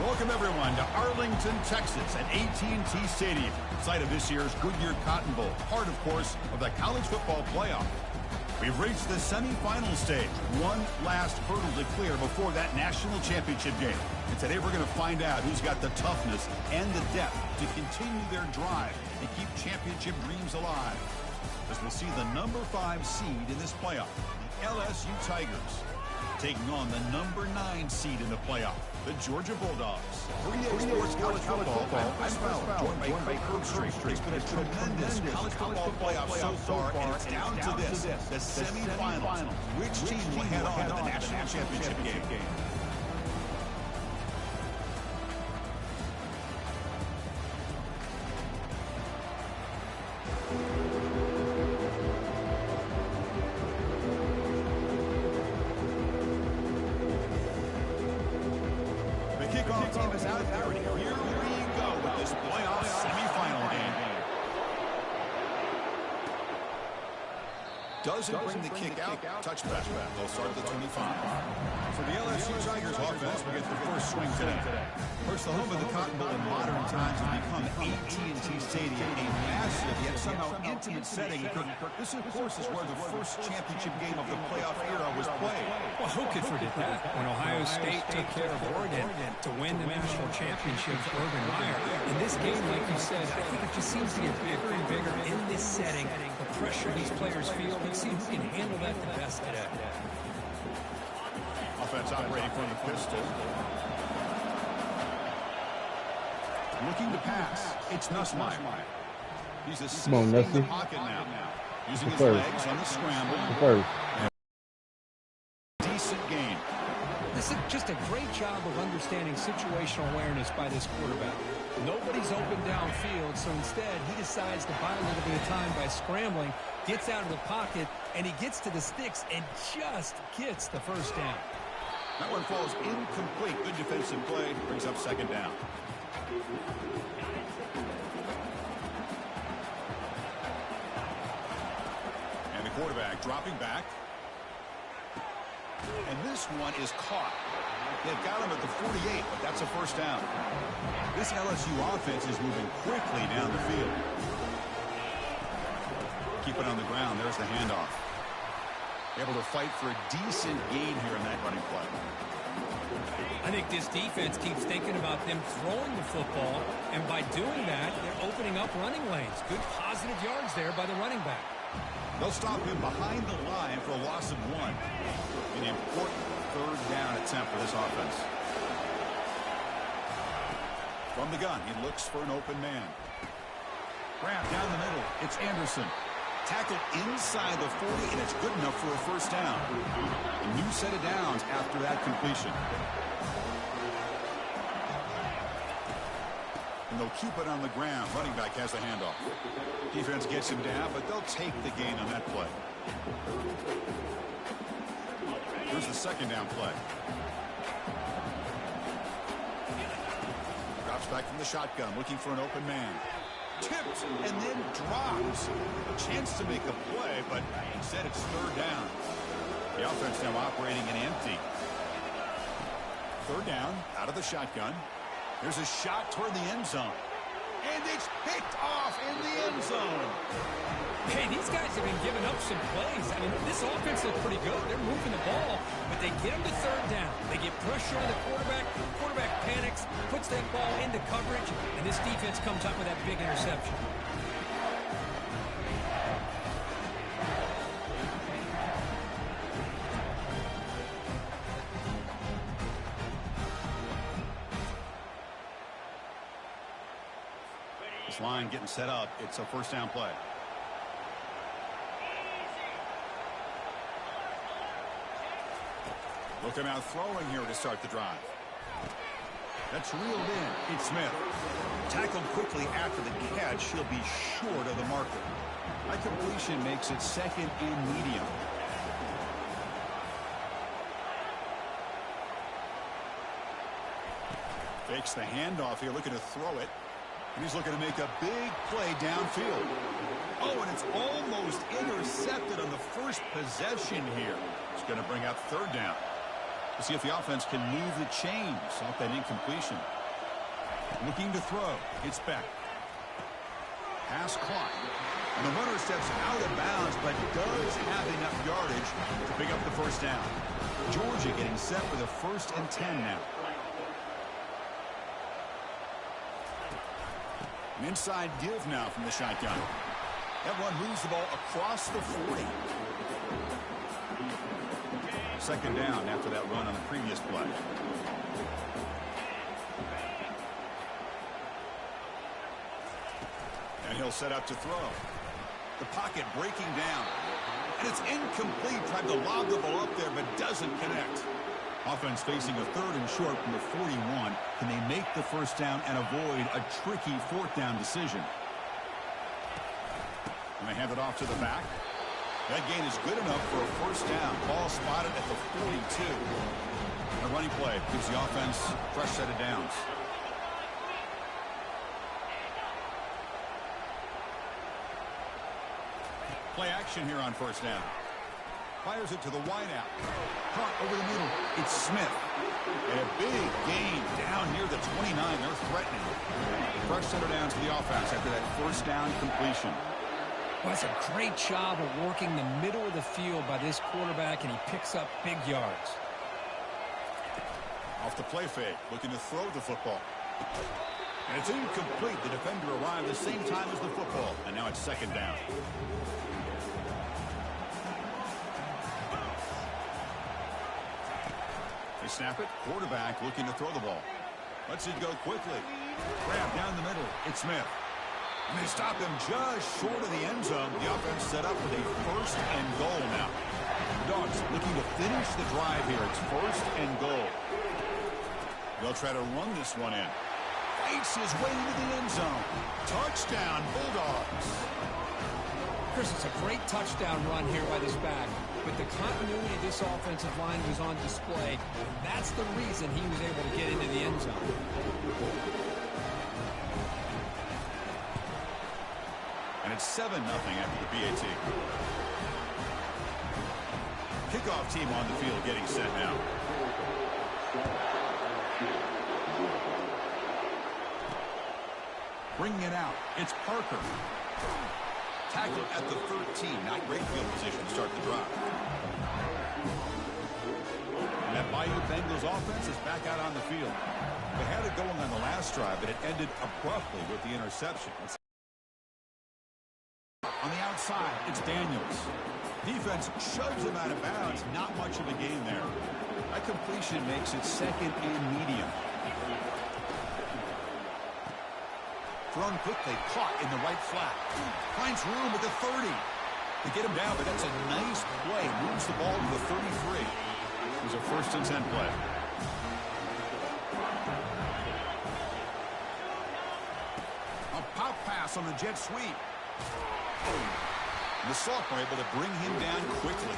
Welcome, everyone, to Arlington, Texas at AT&T Stadium, site of this year's Goodyear Cotton Bowl, part, of course, of the college football playoff. We've reached the semifinal stage, one last hurdle to clear before that national championship game. And today we're going to find out who's got the toughness and the depth to continue their drive and keep championship dreams alive. As we'll see the number 5 seed in this playoff, the LSU Tigers, taking on the number 9 seed in the playoff, the Georgia Bulldogs. 3A Sports College Football. I'm Foul, joined by Kirk Street. It's been a tremendous college football playoff so far, and it's down to this, the semifinals. Which team will head on to the national championship game? Kickoff team is out there, and here we go with this playoff semifinal game. Doesn't bring the kick out. Touchback. They'll start at the 25. For the LSU Tigers offense, we get the first swing today. First, the home of the Cotton Bowl in modern times has become AT&T Stadium, a massive yet somehow intimate setting. This, of course, is where the first championship game of the playoff era was played. Well, who could forget that? When Ohio State took care of Oregon to win the national championship for Urban Meyer. In this game, like you said, I think it just seems to get bigger and bigger in this setting. The pressure these players feel, it seems who can handle that the best today. Offense operating from the pistol. Looking to pass. It's Nussmeier. He's assisting the pocket now. Using his legs on the scramble. Decent game. This is just a great job of understanding situational awareness by this quarterback. Nobody's open downfield, so instead he decides to buy a little bit of time by scrambling, gets out of the pocket, and he gets to the sticks and just gets the first down. That one falls incomplete. Good defensive play. Brings up second down. And the quarterback dropping back. And this one is caught. They've got him at the 48, but that's a first down. This LSU offense is moving quickly down the field. Keep it on the ground. There's the handoff. Able to fight for a decent gain here in that running play. I think this defense keeps thinking about them throwing the football, and by doing that, they're opening up running lanes. Good positive yards there by the running back. They'll stop him behind the line for a loss of 1. An important third down attempt for this offense. From the gun, he looks for an open man. Grab down the middle. It's Anderson. Tackle inside the 40, and it's good enough for a first down. A new set of downs after that completion. And they'll keep it on the ground. Running back has the handoff. Defense gets him down, but they'll take the gain on that play. Here's the second down play. Drops back from the shotgun, looking for an open man. Tipped and then drops. A chance to make a play, but instead it's third down. The offense now operating in empty. Third down, out of the shotgun. There's a shot toward the end zone. And it's picked off in the end zone. Hey, these guys have been giving up some plays. I mean, this offense looks pretty good. They're moving the ball, but they get them to third down. They get pressure on the quarterback. Quarterback panics, puts that ball into coverage, and this defense comes up with that big interception. This line getting set up. It's a first down play. Looking out throwing here to start the drive. That's reeled in. It's Smith. Tackled quickly after the catch. He'll be short of the marker. That completion makes it second and medium. Fakes the handoff here, looking to throw it. And he's looking to make a big play downfield. Oh, and it's almost intercepted on the first possession here. It's going to bring up third down. We'll see if the offense can move the chains off that incompletion. Looking to throw. It's Beck. Pass clock. And the runner steps out of bounds, but does have enough yardage to pick up the first down. Georgia getting set for the 1st and 10 now. An inside give now from the shotgun. That one moves the ball across the 40. Second down after that run on the previous play. And he'll set up to throw. The pocket breaking down. And it's incomplete. Tried to lob the ball up there, but doesn't connect. Offense facing a 3rd and short from the 41. Can they make the first down and avoid a tricky 4th down decision? And they hand it off to the back. That gain is good enough for a first down. Ball spotted at the 42. A running play gives the offense a fresh set of downs. Play action here on first down. Fires it to the wideout. Caught over the middle. It's Smith. And a big gain down near the 29. They're threatening. Fresh set of downs for the offense after that first down completion. Well, that's a great job of working the middle of the field by this quarterback, and he picks up big yards. Off the play fake, looking to throw the football. And it's incomplete. The defender arrived the same time as the football, and now it's second down. They snap it. Quarterback looking to throw the ball. Lets it go quickly. Grab down the middle. It's Smith. And they stop him just short of the end zone. The offense set up with a 1st and goal now. The Dogs looking to finish the drive here. It's 1st and goal. They'll try to run this one in. Fights his way into the end zone. Touchdown, Bulldogs. Chris, it's a great touchdown run here by this back. But the continuity of this offensive line was on display. That's the reason he was able to get into the end zone. And it's 7-0 after the PAT. Kickoff team on the field getting set now. Bringing it out. It's Parker. Tackled at the 13. Not great field position to start the drive. And that Bayou Bengals offense is back out on the field. They had it going on the last drive, but it ended abruptly with the interception. On the outside, it's Daniels. Defense shoves him out of bounds. Not much of a gain there. That completion makes it 2nd and medium. Thrown quickly, caught in the right flat. Finds room at the 30. They get him down, but that's a nice play. Moves the ball to the 33. It was a 1st and 10 play. A pop pass on the jet sweep. The Sophomore able to bring him down quickly.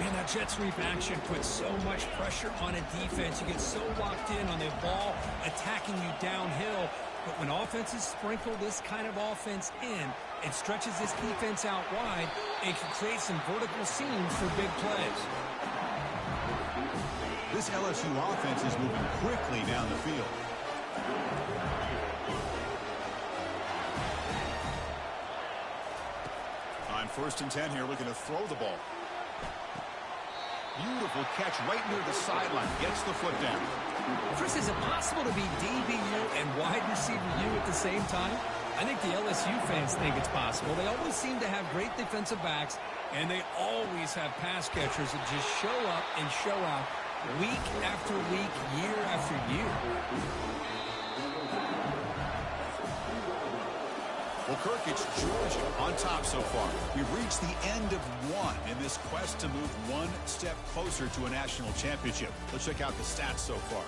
Man, that jet sweep action puts so much pressure on a defense. You get so locked in on the ball attacking you downhill. But when offenses sprinkle this kind of offense in, it stretches this defense out wide and can create some vertical seams for big plays. This LSU offense is moving quickly down the field. On 1st and 10 here, looking to throw the ball. Beautiful catch right near the sideline. Gets the foot down. Chris, is it possible to be DBU and wide receiver U at the same time? I think the LSU fans think it's possible. They always seem to have great defensive backs, and they always have pass catchers that just show up and show out week after week, year after year. Well, Kirk, it's Georgia on top so far. We've reached the end of one in this quest to move one step closer to a national championship. Let's check out the stats so far.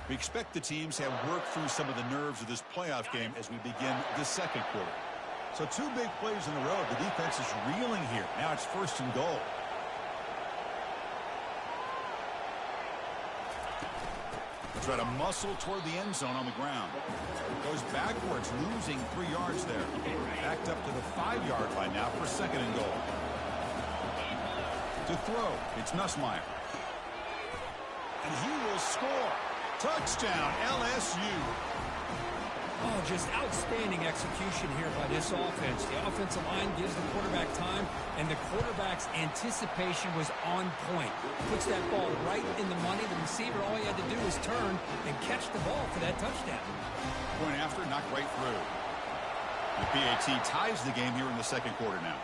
We expect the teams have worked through some of the nerves of this playoff game as we begin the 2nd quarter. So 2 big plays in a row. The defense is reeling here. Now it's 1st and goal. Try to muscle toward the end zone on the ground. Goes backwards, losing 3 yards there. Backed up to the 5-yard line now for 2nd and goal. To throw, it's Nussmeier. And he will score. Touchdown, LSU. Oh, just outstanding execution here by this offense. The offensive line gives the quarterback time, and the quarterback's anticipation was on point. Puts that ball right in the money. The receiver, all he had to do was turn and catch the ball for that touchdown. Point after, knocked right through. The PAT ties the game here in the second quarter now.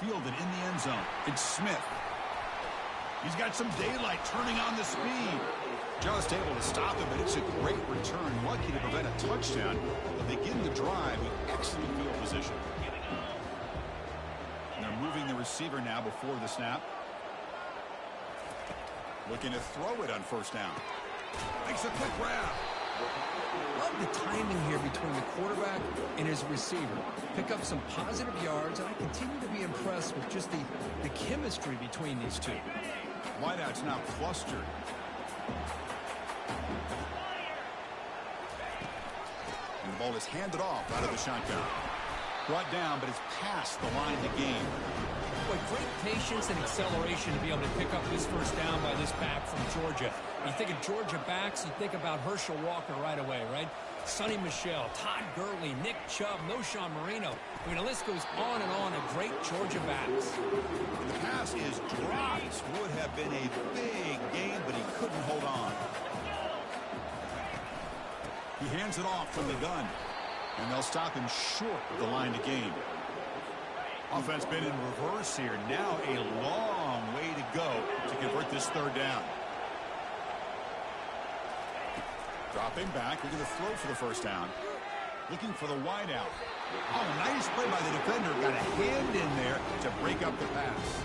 Fielded in the end zone. It's Smith. He's got some daylight turning on the speed. Just able to stop him, but it's a great return. Lucky to prevent a touchdown. They'll begin the drive with excellent field position. And they're moving the receiver now before the snap. Looking to throw it on first down. Makes a quick grab. Love the timing here between the quarterback and his receiver. Pick up some positive yards, and I continue to be impressed with just the chemistry between these two. Wideout's now clustered. And the ball is handed off out of the shotgun. Brought down, but it's past the line to gain. Boy, great patience and acceleration to be able to pick up this first down by this back from Georgia. When you think of Georgia backs, you think about Herschel Walker right away, right? Sonny Michel, Todd Gurley, Nick Chubb, Noshawn Marino. I mean, the list goes on and on of great Georgia backs. And the pass is dropped. Would have been a big gain, but he couldn't hold on. He hands it off from the gun. And they'll stop him short of the line to gain. Offense been in reverse here. Now a long way to go to convert this third down. Dropping back, looking to throw for the first down. Looking for the wideout. Oh, nice play by the defender. Got a hand in there to break up the pass.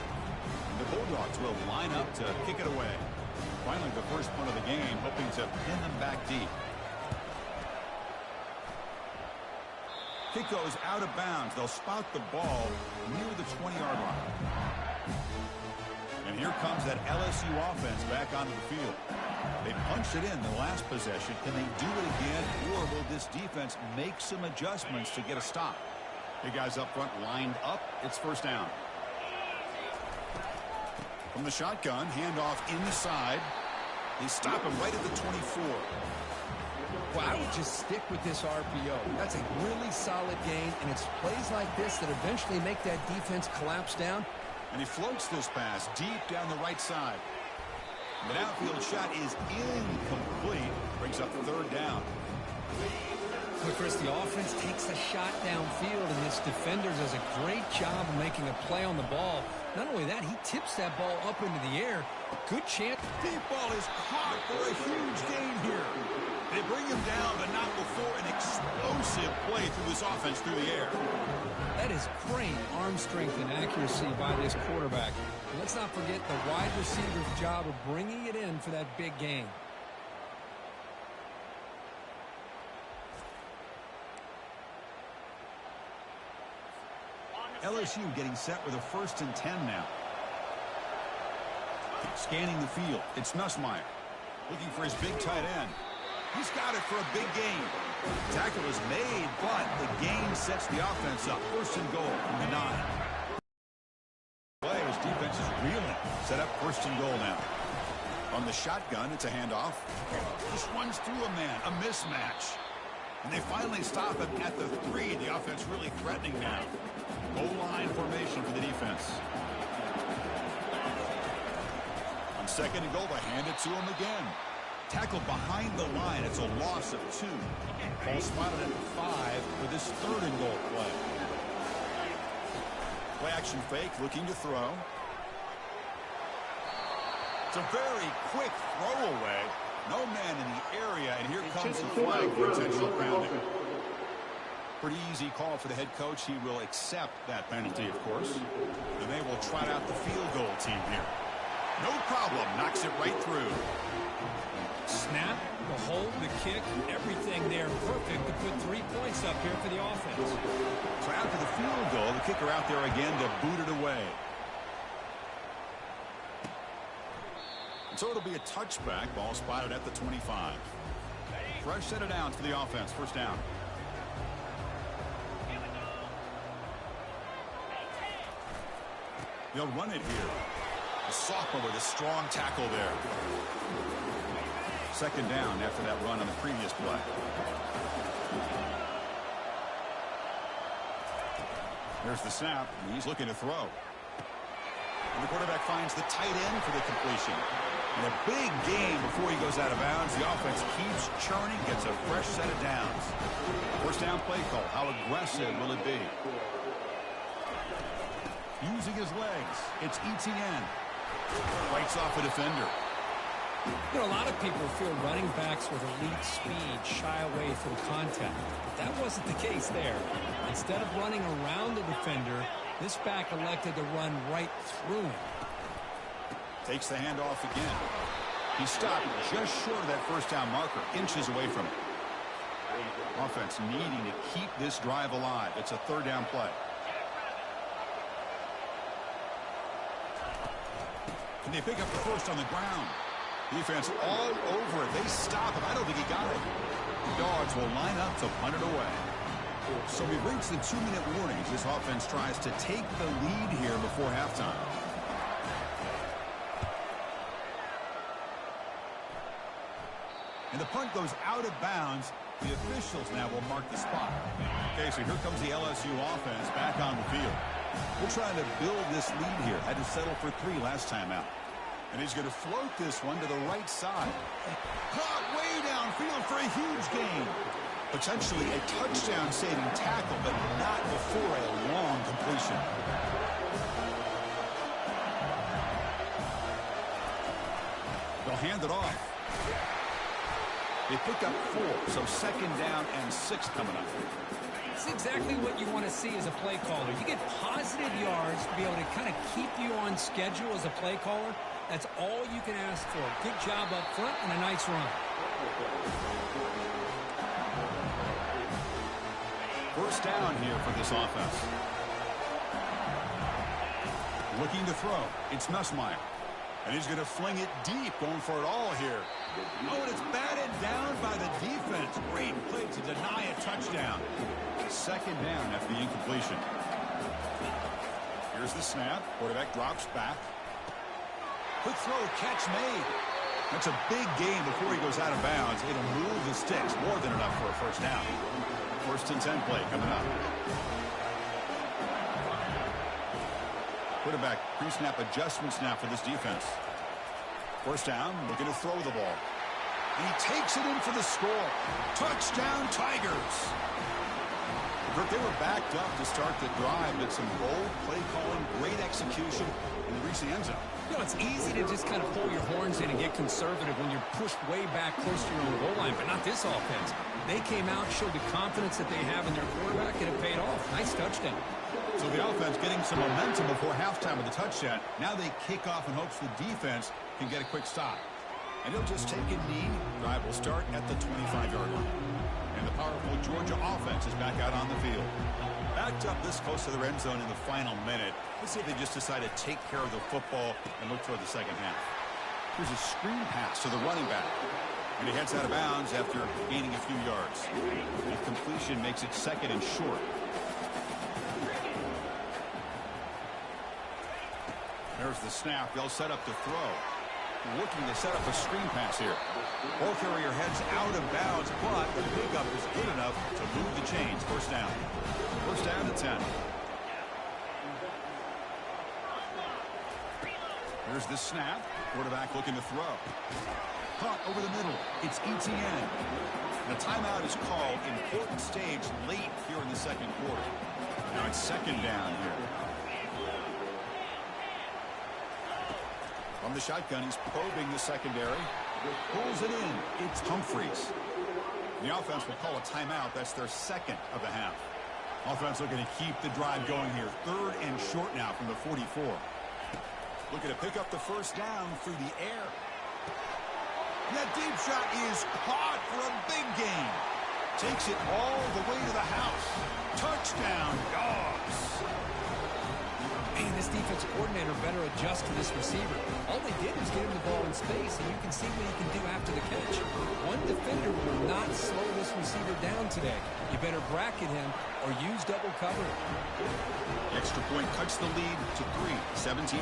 The Bulldogs will line up to kick it away. Finally, the first punt of the game, hoping to pin them back deep. Kick goes out of bounds. They'll spot the ball near the 20-yard line. And here comes that LSU offense back onto the field. They punched it in the last possession. Can they do it again, or will this defense make some adjustments to get a stop? The guys up front lined up. It's first down. From the shotgun, handoff inside. They stop him right at the 24. Well, I would just stick with this RPO. That's a really solid gain, and it's plays like this that eventually make that defense collapse down. And he floats this pass deep down the right side. The outfield shot is incomplete. Brings up the third down. But Chris, the offense takes a shot downfield, and this defender does a great job of making a play on the ball. Not only that, he tips that ball up into the air. Good chance. Deep ball is caught for a huge gain here. They bring him down, but not before an explosive play through this offense through the air. That is great arm strength and accuracy by this quarterback. And let's not forget the wide receiver's job of bringing it in for that big gain. LSU getting set with a 1st and 10 now. Scanning the field. It's Nussmeier. Looking for his big tight end. He's got it for a big gain. Tackle is made, but the gain sets the offense up. 1st and goal from the 9. Play as defense is reeling. Set up 1st and goal now. On the shotgun, it's a handoff. Just runs through a man. A mismatch. And they finally stop him at the 3. The offense really threatening now. Goal line formation for the defense. On 2nd and goal, they hand it to him again. Tackled behind the line. It's a loss of 2. Ball spotted at the 5 for this 3rd and goal play. Play action fake, looking to throw. It's a very quick throwaway. No man in the area, and here comes the flag for intentional grounding. Pretty easy call for the head coach. He will accept that penalty, of course. And they will trot out the field goal team here. No problem. Knocks it right through. Snap, the hold, the kick, everything there perfect to put 3 points up here for the offense. So after the field goal, the kicker out there again to boot it away. And so it'll be a touchback. Ball spotted at the 25. Fresh set of downs for the offense. 1st down. They'll run it here. The sophomore with a strong tackle there. Second down after that run on the previous play. There's the snap. He's looking to throw. And the quarterback finds the tight end for the completion. And a big gain before he goes out of bounds. The offense keeps churning, gets a fresh set of downs. First down play call. How aggressive will it be? Using his legs, it's Etienne. Fights off a defender. You know, a lot of people feel running backs with elite speed shy away from contact. But that wasn't the case there. Instead of running around the defender, this back elected to run right through him. Takes the handoff again. He stopped just short of that first down marker, inches away from it. Offense needing to keep this drive alive. It's a third down play. And they pick up the first on the ground. Defense all over it. They stop him. I don't think he got it. The Dogs will line up to punt it away. So we've reached the 2-minute warnings. This offense tries to take the lead here before halftime. And the punt goes out of bounds. The officials now will mark the spot. Okay, so here comes the LSU offense back on the field. We're trying to build this lead here. Had to settle for 3 last time out. And he's going to float this one to the right side. Caught way downfield for a huge gain. Potentially a touchdown-saving tackle, but not before a long completion. They'll hand it off. They pick up 4, so second down and 6 coming up. It's exactly what you want to see as a play caller. You get positive yards to be able to kind of keep you on schedule as a play caller. That's all you can ask for. Good job up front and a nice run. First down here for this offense. Looking to throw. It's Nussmeier. And he's going to fling it deep, going for it all here. Oh, and it's batted down by the defense. Great play to deny a touchdown. Second down after the incompletion. Here's the snap. Quarterback drops back. Quick throw, catch made. That's a big gain before he goes out of bounds. It'll move the sticks, more than enough for a first down. First and 10 play coming up. Quarterback pre-snap adjustment snap for this defense. First down, looking to throw the ball. And he takes it in for the score. Touchdown, Tigers. They were backed up to start the drive, but some bold play calling, great execution, and they reach the end zone. You know, it's easy to just kind of pull your horns in and get conservative when you're pushed way back close to your own goal line, but not this offense. They came out, showed the confidence that they have in their quarterback, and it paid off. Nice touchdown. So the offense getting some momentum before halftime with the touchdown. Now they kick off in hopes the defense can get a quick stop. And he'll just take a knee. Drive will start at the 25-yard line. And the powerful Georgia offense is back out on the field. Backed up this close to the end zone in the final minute. Let's see if they just decide to take care of the football and look toward the second half. Here's a screen pass to the running back. And he heads out of bounds after gaining a few yards. The completion makes it second and short. There's the snap. They'll set up to throw. Looking to set up a screen pass here. Ball carrier heads out of bounds, but the pickup is good enough to move the chains. First down. First down to 10. Here's the snap. Quarterback looking to throw. Caught over the middle. It's Etienne. The timeout is called. Important stage late here in the second quarter. Now it's second down here. From the shotgun, he's probing the secondary. Pulls it in. It's Humphreys. The offense will call a timeout. That's their second of the half. Offense looking to keep the drive going here. Third and short now from the 44. Looking to pick up the first down through the air. And that deep shot is caught for a big gain. Takes it all the way to the house. Touchdown, Dogs. Man, this defense coordinator better adjust to this receiver. All they did was get him the ball in space, and you can see what he can do after the catch. One defender will not slow this receiver down today. You better bracket him or use double cover. The extra point cuts the lead to 3, 17-14.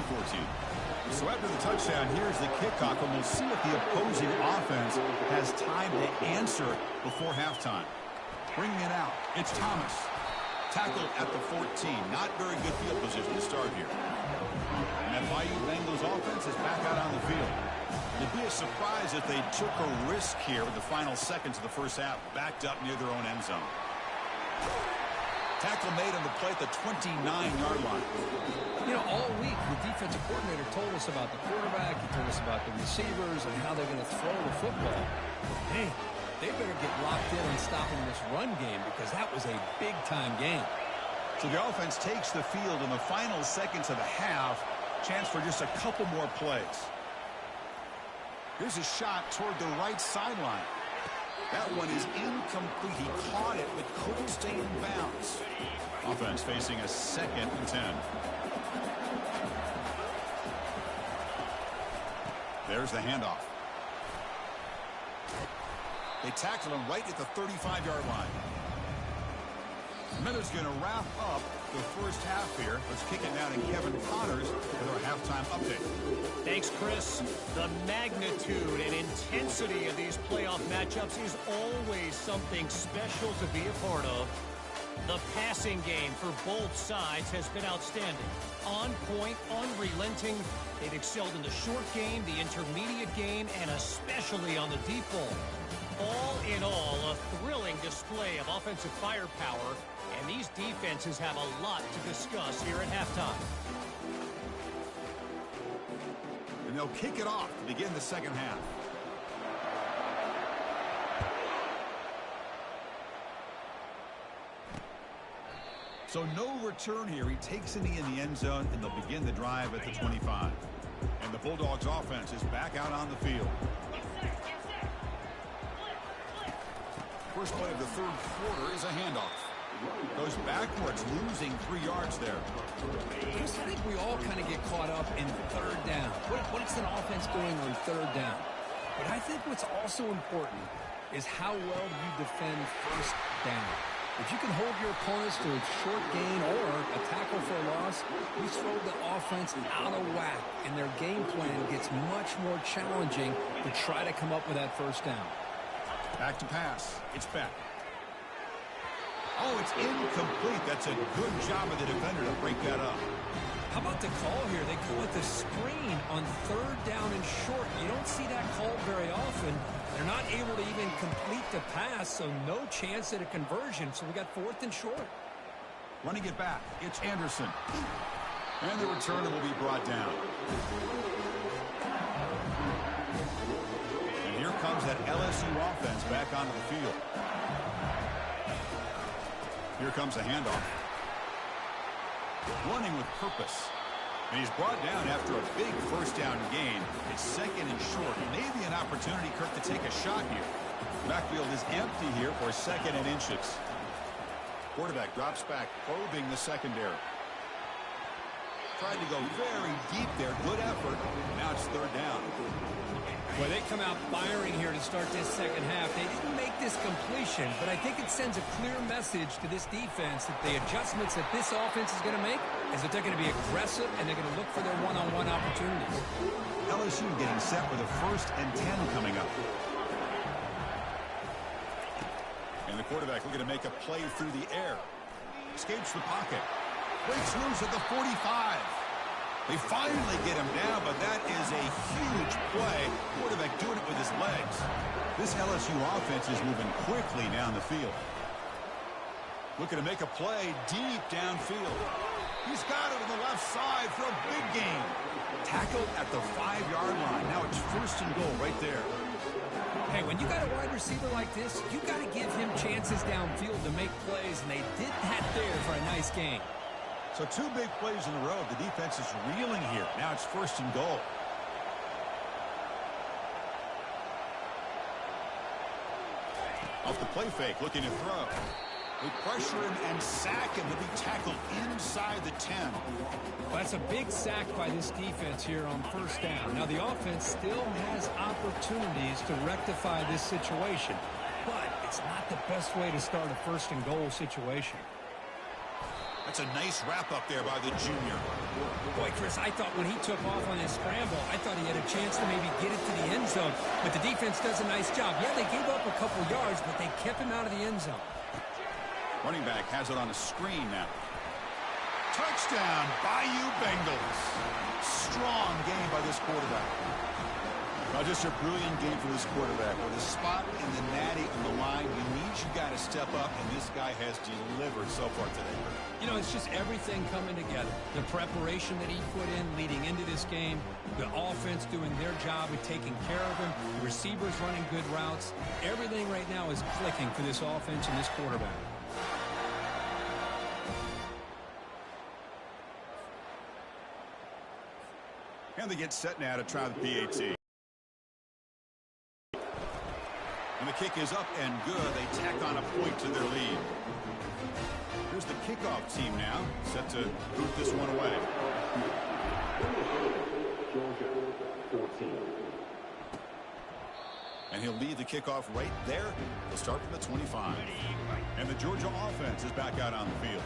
So after the touchdown, here's the kickoff, and we'll see if the opposing offense has time to answer before halftime. Bringing it out, it's Thomas. Tackled at the 14. Not very good field position to start here. And that Bayou Bengals offense is back out on the field. It'd be a surprise if they took a risk here with the final seconds of the first half, backed up near their own end zone. Tackle made on the play at the 29-yard line. You know, all week, the defensive coordinator told us about the quarterback. He told us about the receivers and how they're going to throw the football. Man, they better get locked in on stopping this run game because that was a big-time game. So the offense takes the field in the final seconds of the half. Chance for just a couple more plays. Here's a shot toward the right sideline. That one is incomplete. He caught it but couldn't stay in bounds. Offense facing a 2nd and 10. There's the handoff. They tackled him right at the 35-yard line. Miller's going to wrap up the first half here. Let's kick it down to Kevin Connors with our halftime update. Thanks, Chris. The magnitude and intensity of these playoff matchups is always something special to be a part of. The passing game for both sides has been outstanding. On point, unrelenting. They've excelled in the short game, the intermediate game, and especially on the deep ball. All in all, a thrilling display of offensive firepower, and these defenses have a lot to discuss here at halftime. And they'll kick it off to begin the second half. So no return here. He takes it in the end zone, and they'll begin the drive at the 25. And the Bulldogs offense is back out on the field. First play of the third quarter is a handoff. Goes backwards, losing 3 yards there. I just think we all kind of get caught up in third down. What is an offense doing on third down? But I think what's also important is how well you defend first down. If you can hold your opponents to a short gain or a tackle for a loss, you throw the offense out of whack, and their game plan gets much more challenging to try to come up with that first down. Back to pass. It's Beck. Oh, it's incomplete. That's a good job of the defender to break that up. How about the call here? They call it the screen on third down and short. You don't see that called very often. They're not able to even complete the pass, so no chance at a conversion. So we got 4th and short. Running it back. It's Anderson. And the returner will be brought down. And here comes that LSU offense back onto the field. Here comes a handoff. Running with purpose. And he's brought down after a big first down gain. It's 2nd and short. Maybe an opportunity, Kirk, to take a shot here. Backfield is empty here for 2nd and inches. Quarterback drops back, probing the secondary. Tried to go very deep there. Good effort. Now it's third down. Well, they come out firing here to start this second half. They didn't make this completion, but I think it sends a clear message to this defense that the adjustments that this offense is going to make is that they're going to be aggressive and they're going to look for their one-on-one opportunities. LSU getting set with a 1st and 10 coming up. And the quarterback looking to make a play through the air. Escapes the pocket. Breaks loose at the 45. They finally get him down, but that is a huge play. Quarterback doing it with his legs. This LSU offense is moving quickly down the field. Looking to make a play deep downfield. He's got it on the left side for a big gain. Tackled at the 5-yard line. Now it's 1st and goal right there. Hey, when you got a wide receiver like this, you got to give him chances downfield to make plays, and they did that there for a nice gain. So 2 big plays in a row. The defense is reeling here. Now it's 1st and goal. Off the play fake, looking to throw. They pressure him and sack him to be tackled inside the 10. Well, that's a big sack by this defense here on first down. Now, the offense still has opportunities to rectify this situation, but it's not the best way to start a first-and-goal situation. That's a nice wrap-up there by the junior. Boy, Chris, I thought when he took off on his scramble, I thought he had a chance to maybe get it to the end zone. But the defense does a nice job. Yeah, they gave up a couple yards, but they kept him out of the end zone. Running back has it on a screen now. Touchdown, Bayou Bengals. Strong game by this quarterback. Well, just a brilliant game for this quarterback. With a spot in the natty on the line, you need your guy to step up, and this guy has delivered so far today. You know, it's just everything coming together. The preparation that he put in leading into this game, the offense doing their job of taking care of him, the receivers running good routes. Everything right now is clicking for this offense and this quarterback. And they get set now to try the PAT. And the kick is up and good. They tack on a point to their lead. Here's the kickoff team now, set to boot this one away. And he'll lead the kickoff right there. He'll start from the 25. And the Georgia offense is back out on the field.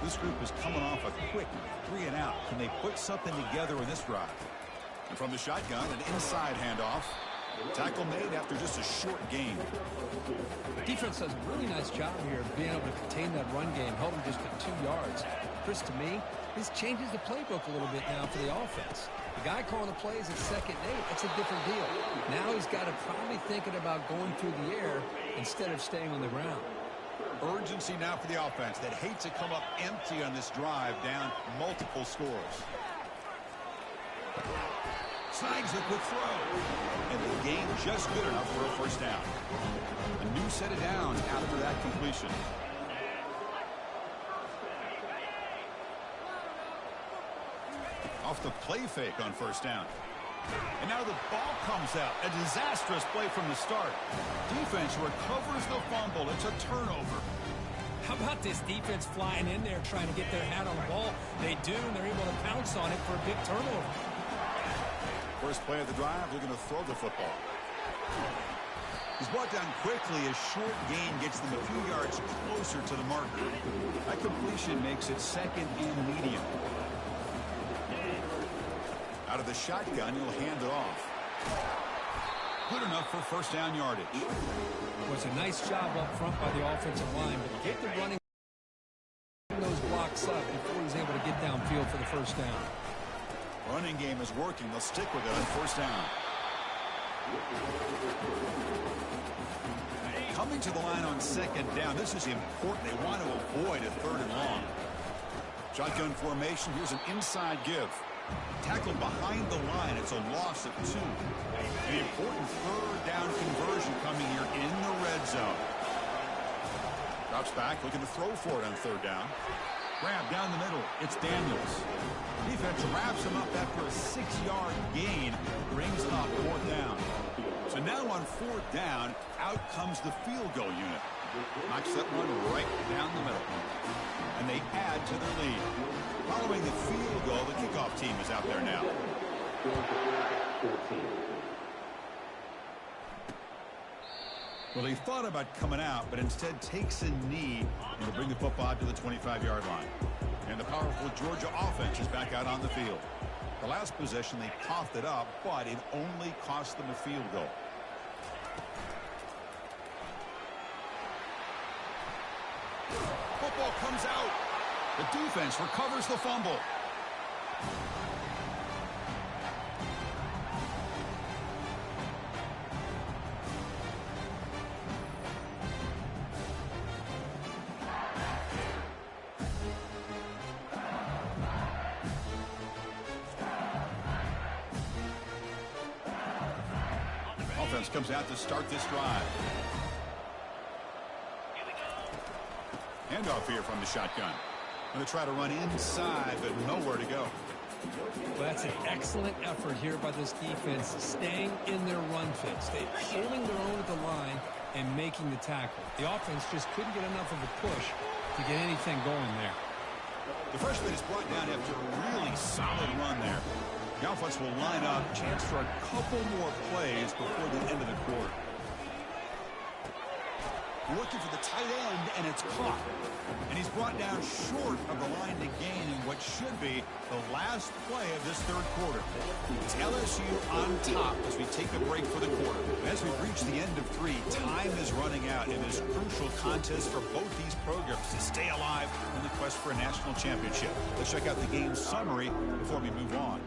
This group is coming off a quick 3-and-out. Can they put something together in this drive? And from the shotgun, an inside handoff. Tackle made after just a short gain. Defense does a really nice job here of being able to contain that run game, held him just to 2 yards. Chris, to me, this changes the playbook a little bit now for the offense. The guy calling the plays at 2nd and 8, that's a different deal. Now he's got to probably thinking about going through the air instead of staying on the ground. Urgency now for the offense that hate to come up empty on this drive, down multiple scores. Snags a quick throw. And the game just good enough for a first down. A new set of downs after that completion. Off the play fake on first down. And now the ball comes out. A disastrous play from the start. Defense recovers the fumble. It's a turnover. How about this defense flying in there trying to get their hat on the ball? They do, and they're able to pounce on it for a big turnover. First play of the drive, they're going to throw the football. He's brought down quickly. A short gain gets them a few yards closer to the marker. That completion makes it 2nd and medium. Out of the shotgun, he'll hand it off. Good enough for first down yardage. It was a nice job up front by the offensive line, but get the running those blocks up before he's able to get downfield for the first down. Running game is working. They'll stick with it on first down. Coming to the line on 2nd down. This is important. They want to avoid a 3rd and long. Shotgun formation. Here's an inside give. Tackled behind the line. It's a loss of 2. An important 3rd down conversion coming here in the red zone. Drops back, looking to throw for it on 3rd down. Grab down the middle. It's Daniels. Defense wraps him up after a 6-yard gain. Brings up 4th down. So now on 4th down, out comes the field goal unit. Knocks that one right down the middle. And they add to their lead. Following the field goal, the kickoff team is out there now. Well, he thought about coming out, but instead takes a knee and to bring the football to the 25-yard line. And the powerful Georgia offense is back out on the field. The last possession, they coughed it up, but it only cost them a field goal. Football comes out. The defense recovers the fumble. Offense comes out to start this drive. Handoff here from the shotgun. Going to try to run inside, but nowhere to go. Well, that's an excellent effort here by this defense, staying in their run fits. They're holding their own at the line and making the tackle. The offense just couldn't get enough of a push to get anything going there. The freshman is brought down after a really solid run there. The offense will line up, chance for a couple more plays before the end of the quarter. Looking for the tight end, and it's caught. And he's brought down short of the line to gain in what should be the last play of this third quarter. It's LSU on top as we take a break for the quarter. As we reach the end of 3, time is running out in this crucial contest for both these programs to stay alive in the quest for a national championship. Let's check out the game summary before we move on.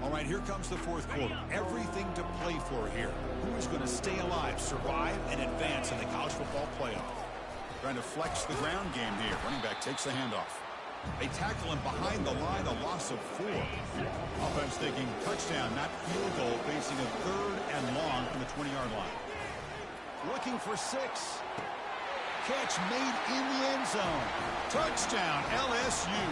All right, here comes the fourth quarter. Everything to play for here. Who is going to stay alive, survive, and advance in the college football playoff? Trying to flex the ground game here. Running back takes the handoff. They tackle him behind the line, a loss of 4. Offense thinking touchdown, not field goal, facing a 3rd and long from the 20-yard line. Looking for 6. Catch made in the end zone. Touchdown, LSU.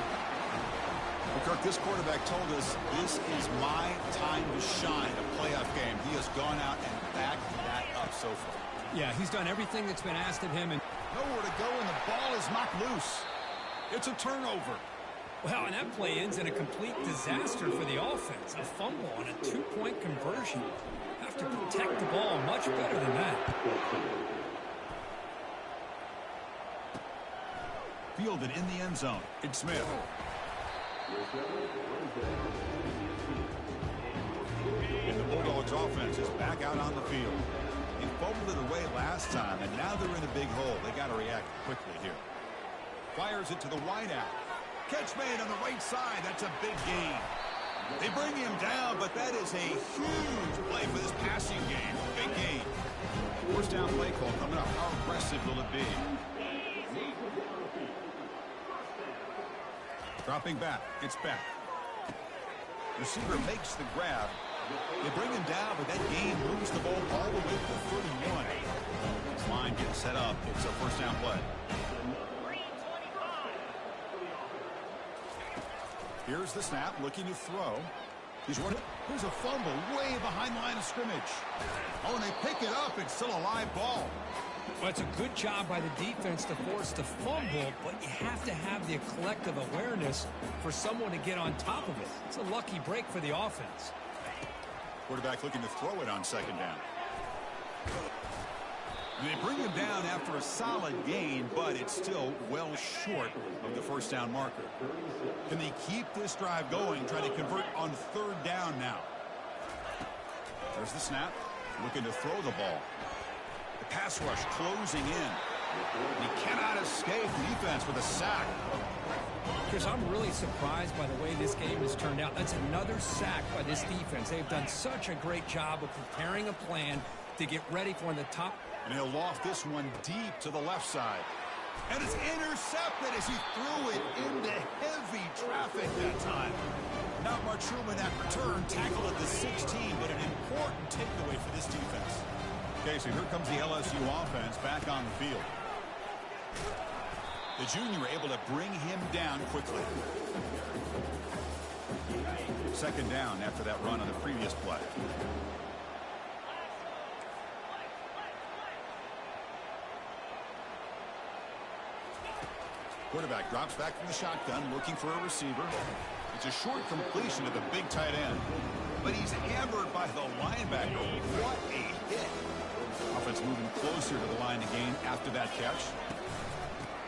Kirk, this quarterback told us this is my time to shine, a playoff game. He has gone out and backed that up so far. Yeah, he's done everything that's been asked of him. And nowhere to go, and the ball is knocked loose. It's a turnover. Well, and that play ends in a complete disaster for the offense. A fumble on a 2-point conversion. Have to protect the ball much better than that. Fielded in the end zone. It's Smith. And the Bulldogs offense is back out on the field. They fumbled it away last time, and now they're in a big hole. They got to react quickly here. Fires it to the wideout. Catch made on the right side. That's a big gain. They bring him down, but that is a huge play for this passing game. Big gain. First down play call coming up. How aggressive will it be? Dropping back. It's back. Receiver makes the grab. They bring him down, but that gain moves the ball all the way to the 31. This line gets set up. It's a first down play. Here's the snap, looking to throw. He's running. Here's a fumble way behind the line of scrimmage. Oh, and they pick it up. It's still a live ball. Well, it's a good job by the defense to force the fumble, but you have to have the collective awareness for someone to get on top of it. It's a lucky break for the offense. Quarterback looking to throw it on second down. And they bring him down after a solid gain, but it's still well short of the first down marker. Can they keep this drive going, trying to convert on third down now? There's the snap, looking to throw the ball. The pass rush closing in. He cannot escape defense with a sack. Chris, I'm really surprised by the way this game has turned out. That's another sack by this defense. They've done such a great job of preparing a plan to get ready for the top. And he'll loft this one deep to the left side. And it's intercepted as he threw it into heavy traffic that time. Not much room in that return. Tackled at the 16, but an important takeaway for this defense. Okay, so here comes the LSU offense back on the field. The junior able to bring him down quickly. Second down after that run on the previous play. Quarterback drops back from the shotgun, looking for a receiver. It's a short completion to the big tight end. But he's hammered by the linebacker. What a hit. Offense moving closer to the line to gain after that catch.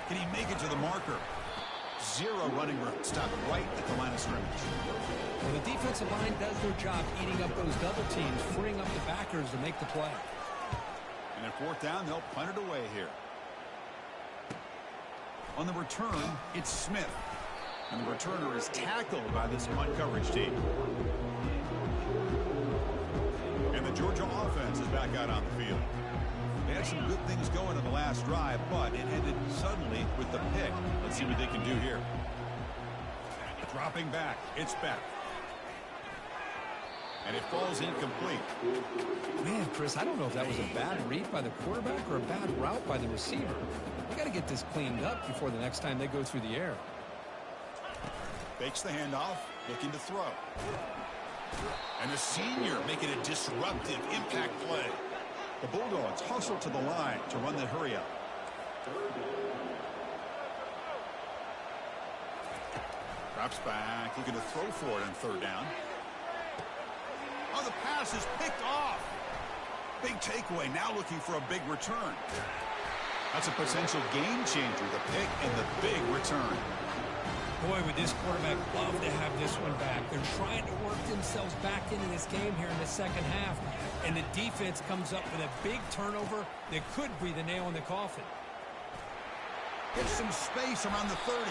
Can he make it to the marker? Zero running room. Stopped right at the line of scrimmage. Well, the defensive line does their job eating up those double teams, freeing up the backers to make the play. And at fourth down, they'll punt it away here. On the return, it's Smith. And the returner is tackled by this punt coverage team. And the Georgia offense is back out on the field. They had some good things going in the last drive, but it ended suddenly with the pick. Let's see what they can do here. Dropping back, it's Beck. And it falls incomplete. Man, Chris, I don't know if that was a bad read by the quarterback or a bad route by the receiver. We got to get this cleaned up before the next time they go through the air. Fakes the handoff, looking to throw. And the senior making a disruptive impact play. The Bulldogs hustle to the line to run the hurry up. Drops back, looking to throw for it on third down. Oh, the pass is picked off. Big takeaway, now looking for a big return. That's a potential game changer, the pick and the big return. Boy, would this quarterback love to have this one back. They're trying to work themselves back into this game here in the second half, and the defense comes up with a big turnover that could be the nail in the coffin. Get some space around the 30.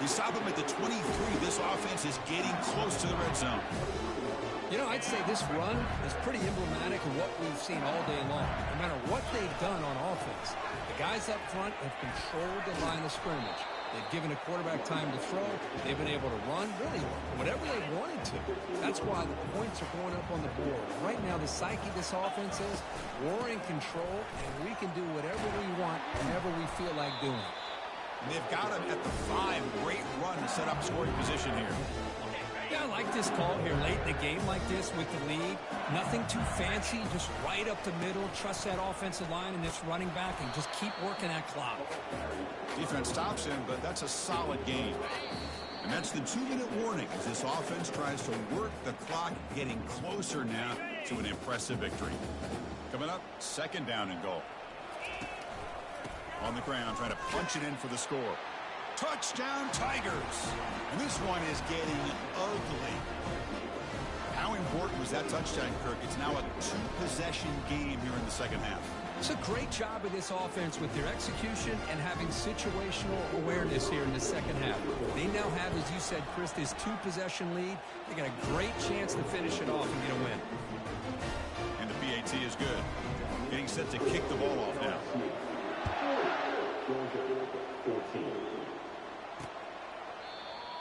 They stop him at the 23. This offense is getting close to the red zone. You know, I'd say this run is pretty emblematic of what we've seen all day long. No matter what they've done on offense, the guys up front have controlled the line of scrimmage. They've given a quarterback time to throw. They've been able to run, really, whatever they wanted to. That's why the points are going up on the board. Right now, the psyche of this offense is we're in control, and we can do whatever we want whenever we feel like doing it. And they've got him at the 5. Great run to set up scoring position here. Yeah, I like this call here late in the game like this with the lead. Nothing too fancy, just right up the middle. Trust that offensive line and this running back and just keep working that clock. Defense stops him, but that's a solid game. And that's the 2-minute warning as this offense tries to work the clock, getting closer now to an impressive victory. Coming up, 2nd down and goal. On the ground, trying to punch it in for the score. Touchdown, Tigers. And this one is getting ugly. How important was that touchdown, Kirk? It's now a 2-possession game here in the second half. It's a great job of this offense with their execution and having situational awareness here in the second half. They now have, as you said, Chris, this 2-possession lead. They got a great chance to finish it off and get a win. And the PAT is good. Getting set to kick the ball off now.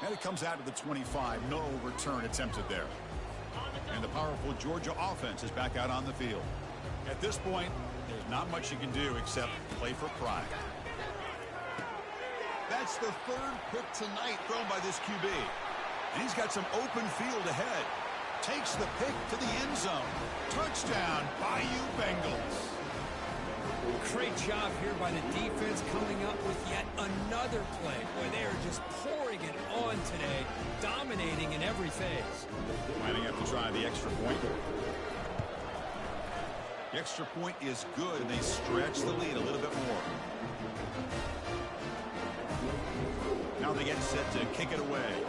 And it comes out to the 25. No return attempted there. And the powerful Georgia offense is back out on the field. At this point, there's not much you can do except play for pride. That's the 3rd pick tonight thrown by this QB. And he's got some open field ahead. Takes the pick to the end zone. Touchdown, Bayou Bengals. Great job here by the defense coming up with yet another play where they are just pouring it on today, dominating in every phase. Lining up to try the extra point. The extra point is good, and they stretch the lead a little bit more. Now they get set to kick it away.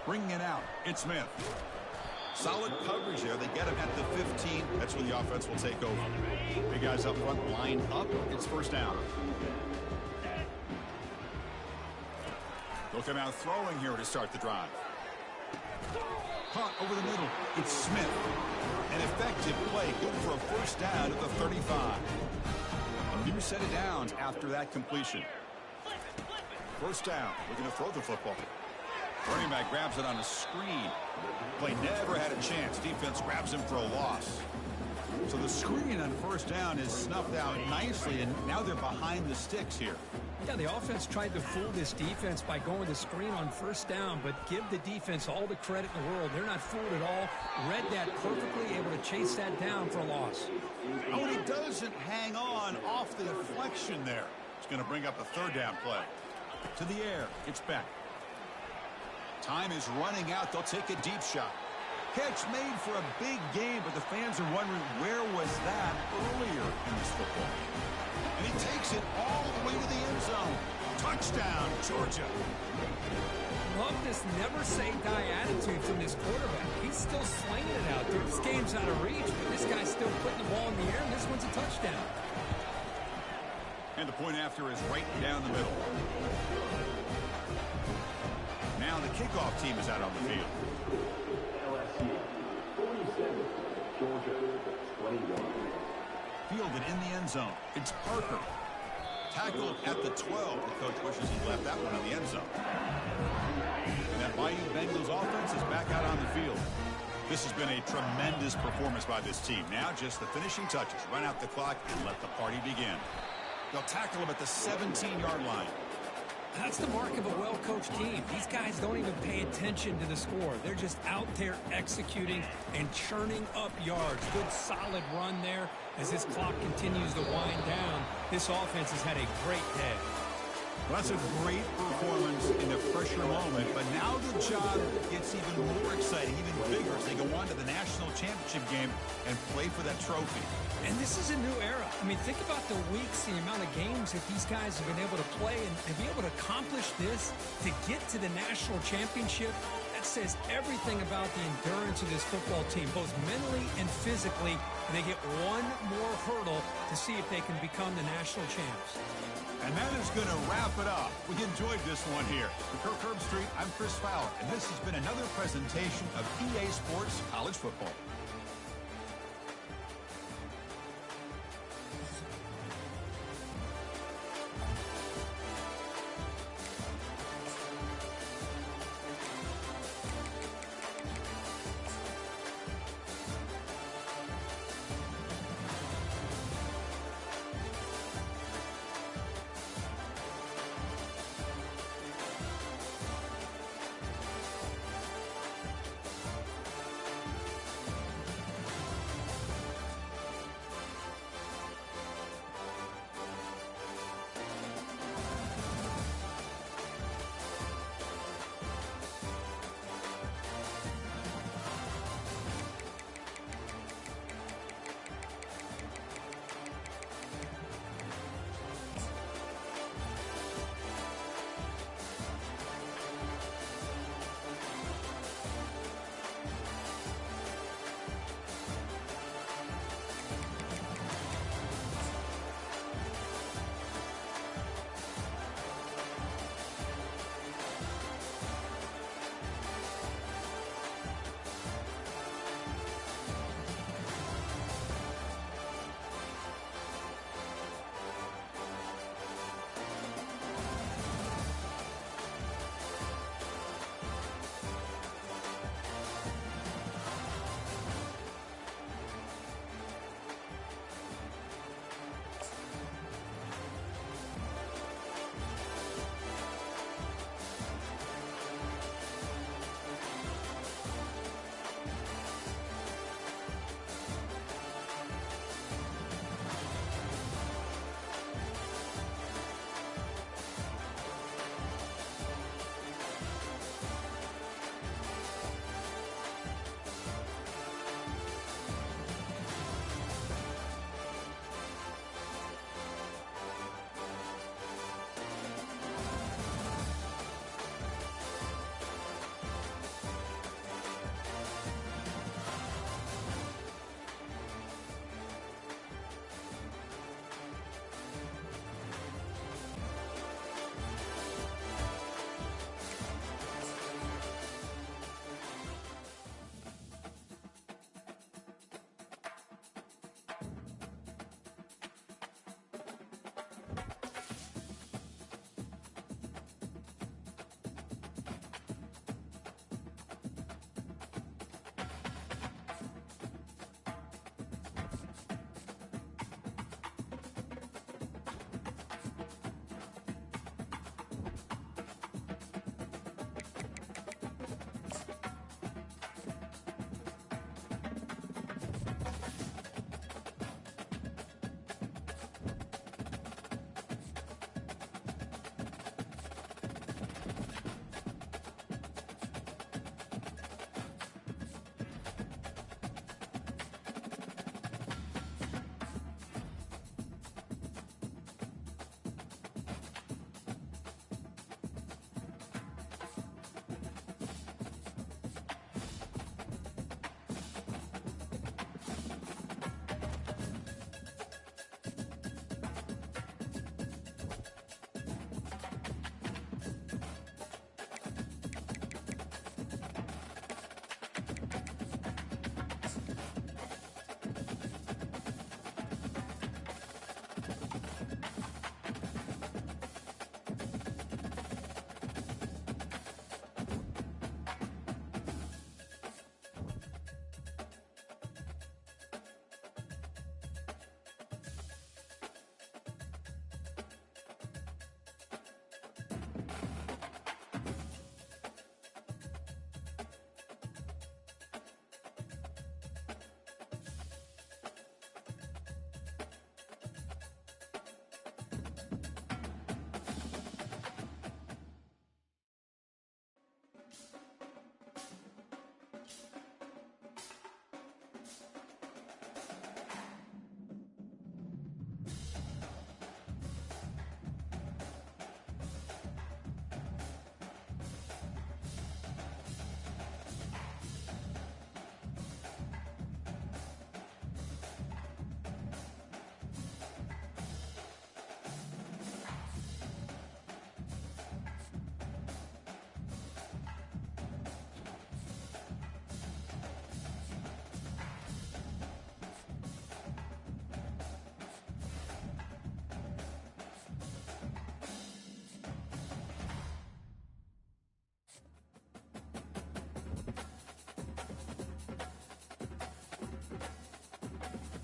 Bringing it out, it's Smith. Solid coverage there. They get him at the 15. That's where the offense will take over. Big guys up front lined up. It's 1st down. They'll come out throwing here to start the drive. Caught over the middle. It's Smith. An effective play. Good for a 1st down at the 35. A new set of downs after that completion. 1st down. Looking to throw the football. Running back grabs it on a screen. Play never had a chance. Defense grabs him for a loss. So the screen on 1st down is snuffed out nicely, and now they're behind the sticks here. Yeah, the offense tried to fool this defense by going to screen on 1st down, but give the defense all the credit in the world. They're not fooled at all. Read that perfectly, able to chase that down for a loss. Oh, and he doesn't hang on off the deflection there. It's going to bring up a 3rd down play. To the air. It's back. Time is running out. They'll take a deep shot. Catch made for a big game, but the fans are wondering where was that earlier in this football game. And he takes it all the way to the end zone. Touchdown, Georgia. Love this never say die attitude from this quarterback. He's still slinging it out there. This game's out of reach, but this guy's still putting the ball in the air, and this one's a touchdown. And the point after is right down the middle. Now the kickoff team is out on the field. LSU 47, Georgia 21. Fielded in the end zone. It's Parker. Tackled at the 12. The coach wishes he left that one in the end zone. And that Bayou Bengals offense is back out on the field. This has been a tremendous performance by this team. Now just the finishing touches. Run out the clock and let the party begin. They'll tackle him at the 17-yard line. That's the mark of a well-coached team. These guys don't even pay attention to the score. They're just out there executing and churning up yards. Good, solid run there as this clock continues to wind down. This offense has had a great day. Well, that's a great performance in a pressure moment, but now the job gets even more exciting, even bigger as they go on to the national championship game and play for that trophy. And this is a new era. I mean, think about the weeks, the amount of games that these guys have been able to play, and to be able to accomplish this, to get to the national championship, that says everything about the endurance of this football team, both mentally and physically. And they get one more hurdle to see if they can become the national champs. And that is going to wrap it up. We enjoyed this one here. For Kirk Herbstreit, I'm Chris Fowler, and this has been another presentation of EA Sports College Football.